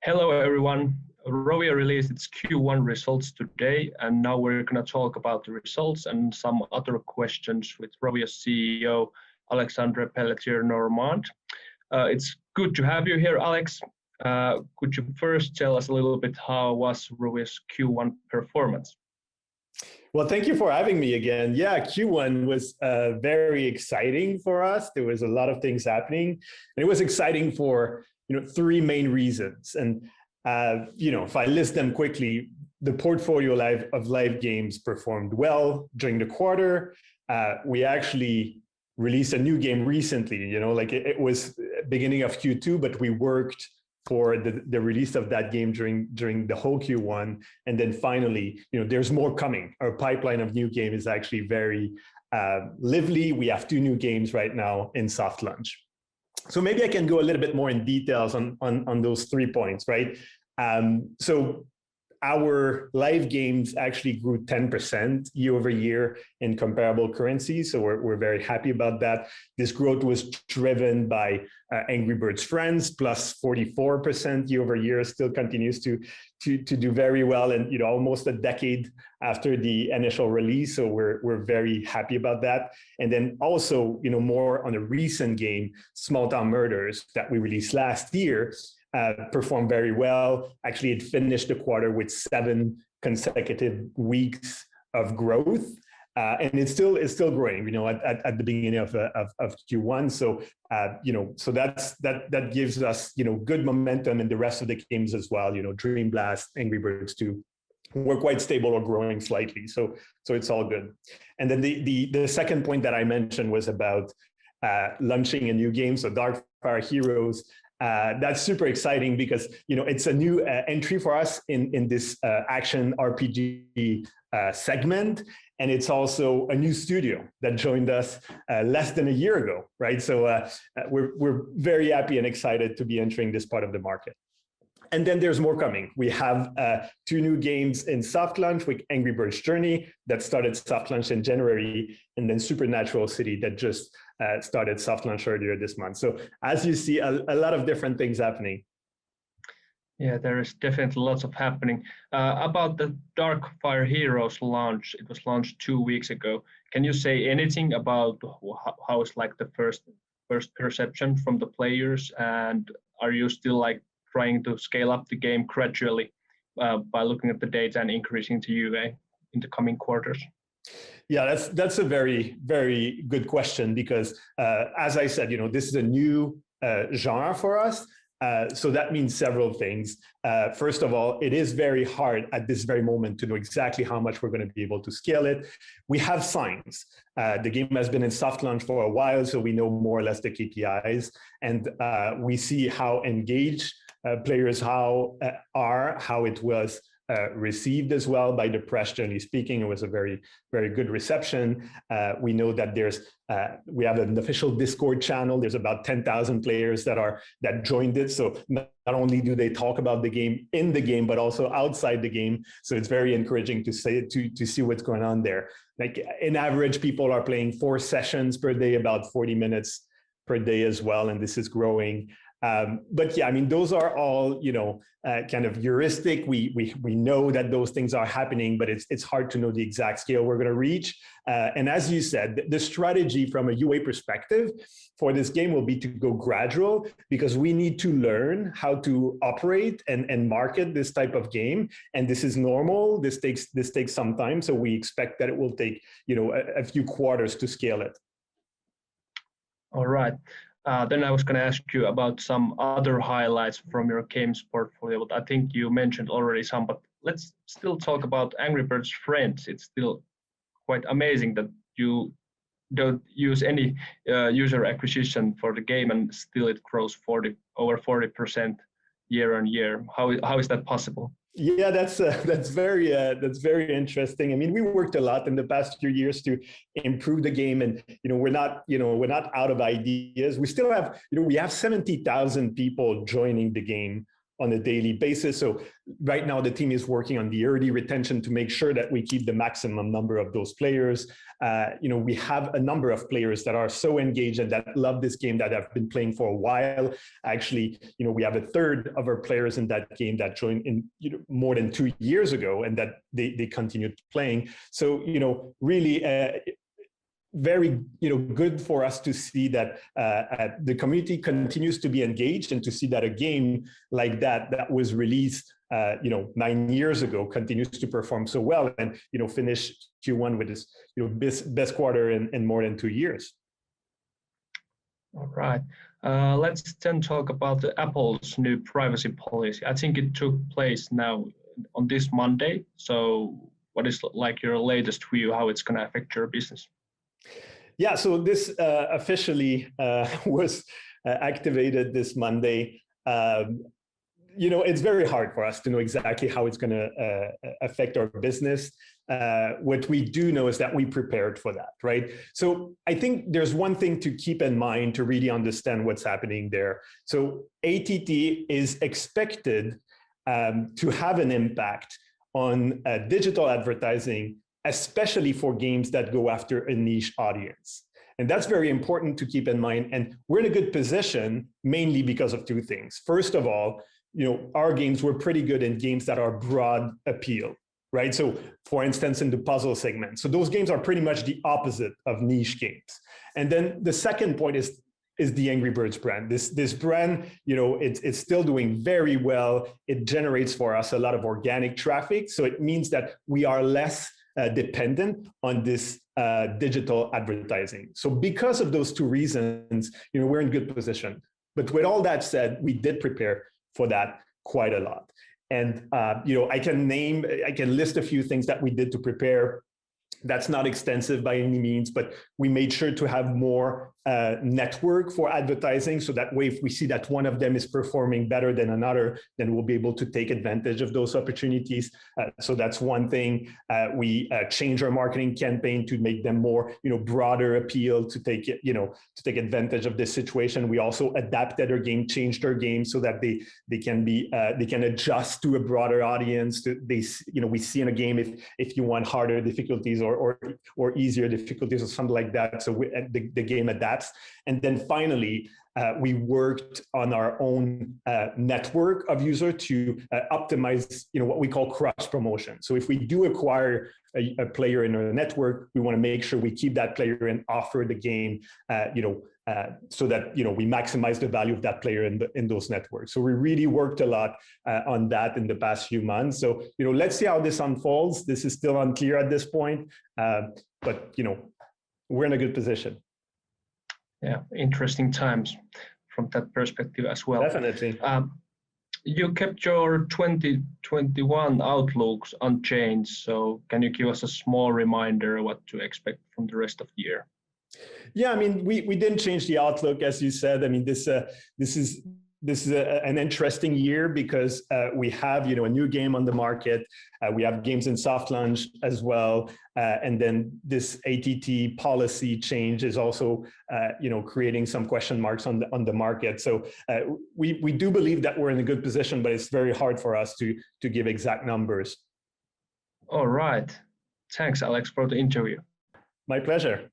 Hello everyone. Rovio released its Q1 results today, and now we're going to talk about the results and some other questions with Rovio's CEO, Alexandre Pelletier-Normand. It's good to have you here, Alex. Could you first tell us a little bit how was Rovio's Q1 performance? Well, thank you for having me again. Yeah, Q1 was very exciting for us. There was a lot of things happening, and it was exciting for three main reasons. And if I list them quickly, the portfolio of live games performed well during the quarter. We actually released a new game recently. It was beginning of Q2, but we worked for the release of that game during the whole Q1. And then finally, there's more coming. Our pipeline of new game is actually very lively. We have 2 new games right now in soft launch. So maybe I can go a little bit more in details on those 3 points, right? So our live games actually grew 10% year over year in comparable currencies. So we're very happy about that. This growth was driven by Angry Birds Friends, plus 44% year over year, still continues to do very well, and almost a decade after the initial release. So we're very happy about that. And then also, more on a recent game, Small Town Murders, that we released last year, performed very well. Actually, it finished the quarter with 7 consecutive weeks of growth, and it's still growing. At the beginning of Q1. So so that gives us good momentum in the rest of the games as well. Dream Blast, Angry Birds 2. We're quite stable or growing slightly, so it's all good. And then the second point that I mentioned was about launching a new game, so Darkfire Heroes. That's super exciting because it's a new entry for us in this action RPG segment, and it's also a new studio that joined us less than a year ago, right? So we're very happy and excited to be entering this part of the market. And then there's more coming. We have 2 new games in soft launch with Angry Birds Journey that started soft launch in January, and then Supernatural City that just started soft launch earlier this month. So as you see, a lot of different things happening. Yeah, there is definitely lots of happening. About the Darkfire Heroes launch, it was launched 2 weeks ago. Can you say anything about how it's like the first perception from the players, and are you still trying to scale up the game gradually by looking at the data and increasing the UA in the coming quarters? Yeah, that's a very, very good question because, as I said, this is a new genre for us. So that means several things. First of all, it is very hard at this very moment to know exactly how much we're going to be able to scale it. We have signs. The game has been in soft launch for a while, so we know more or less the KPIs, and we see how engaged players how it was received as well by the press. Generally speaking, it was a very, very good reception. We know that we have an official Discord channel. There's about 10,000 players that joined it. So not only do they talk about the game in the game, but also outside the game. So it's very encouraging to see what's going on there. In average, people are playing 4 sessions per day, about 40 minutes per day as well, and this is growing. But yeah, those are all kind of heuristic. We know that those things are happening, but it's hard to know the exact scale we're going to reach. And as you said, the strategy from a UA perspective for this game will be to go gradual, because we need to learn how to operate and market this type of game. And this is normal. This takes some time, so we expect that it will take a few quarters to scale it. All right. Then I was going to ask you about some other highlights from your games portfolio, but I think you mentioned already some, but let's still talk about Angry Birds Friends. It's still quite amazing that you don't use any user acquisition for the game, and still it grows over 40% year on year. How is that possible? Yeah, that's very interesting. We worked a lot in the past few years to improve the game, and we're not out of ideas. We still have we have 70,000 people joining the game on a daily basis. So right now the team is working on the early retention to make sure that we keep the maximum number of those players. We have a number of players that are so engaged and that love this game that have been playing for a while. Actually, we have a third of our players in that game that joined in more than 2 years ago, and that they continued playing. So really very good for us to see that the community continues to be engaged, and to see that a game like that was released 9 years ago continues to perform so well, and finish Q1 with its best quarter in more than 2 years. All right. Let's then talk about Apple's new privacy policy. I think it took place now on this Monday. So what is like your latest view, how it's going to affect your business? Yeah, so this officially was activated this Monday. It's very hard for us to know exactly how it's going to affect our business. What we do know is that we prepared for that, right? So I think there's one thing to keep in mind to really understand what's happening there. So ATT is expected to have an impact on digital advertising, especially for games that go after a niche audience. And that's very important to keep in mind. And we're in a good position mainly because of two things. First of all, our games were pretty good in games that are broad appeal, right? So for instance, in the puzzle segment. So those games are pretty much the opposite of niche games. And then the second point is the Angry Birds brand. This brand, it's still doing very well. It generates for us a lot of organic traffic. So it means that we are less dependent on this digital advertising. So because of those two reasons, we're in good position. But with all that said, we did prepare for that quite a lot. And I can list a few things that we did to prepare. That's not extensive by any means, but we made sure to have more network for advertising, so that way if we see that one of them is performing better than another, then we'll be able to take advantage of those opportunities. So that's one thing. We changed our marketing campaign to make them more, broader appeal, to take advantage of this situation. We also adapted our game, changed our game so that they can adjust to a broader audience. We see in a game if you want harder difficulties or easier difficulties or something like that. So the game adapts. And then finally, we worked on our own network of users to optimize, what we call cross promotion. So if we do acquire a player in our network, we want to make sure we keep that player and offer the game, so that we maximize the value of that player in those networks. So we really worked a lot on that in the past few months. So let's see how this unfolds. This is still unclear at this point, but we're in a good position. Yeah, interesting times from that perspective as well. Definitely. You kept your 2021 outlooks unchanged. So can you give us a small reminder what to expect from the rest of the year? Yeah, I mean, we didn't change the outlook, as you said. I mean, this is an interesting year because we have a new game on the market. We have games in soft launch as well, and then this ATT policy change is also creating some question marks on the market. So we do believe that we're in a good position, but it's very hard for us to give exact numbers. All right, thanks, Alex, for the interview. My pleasure.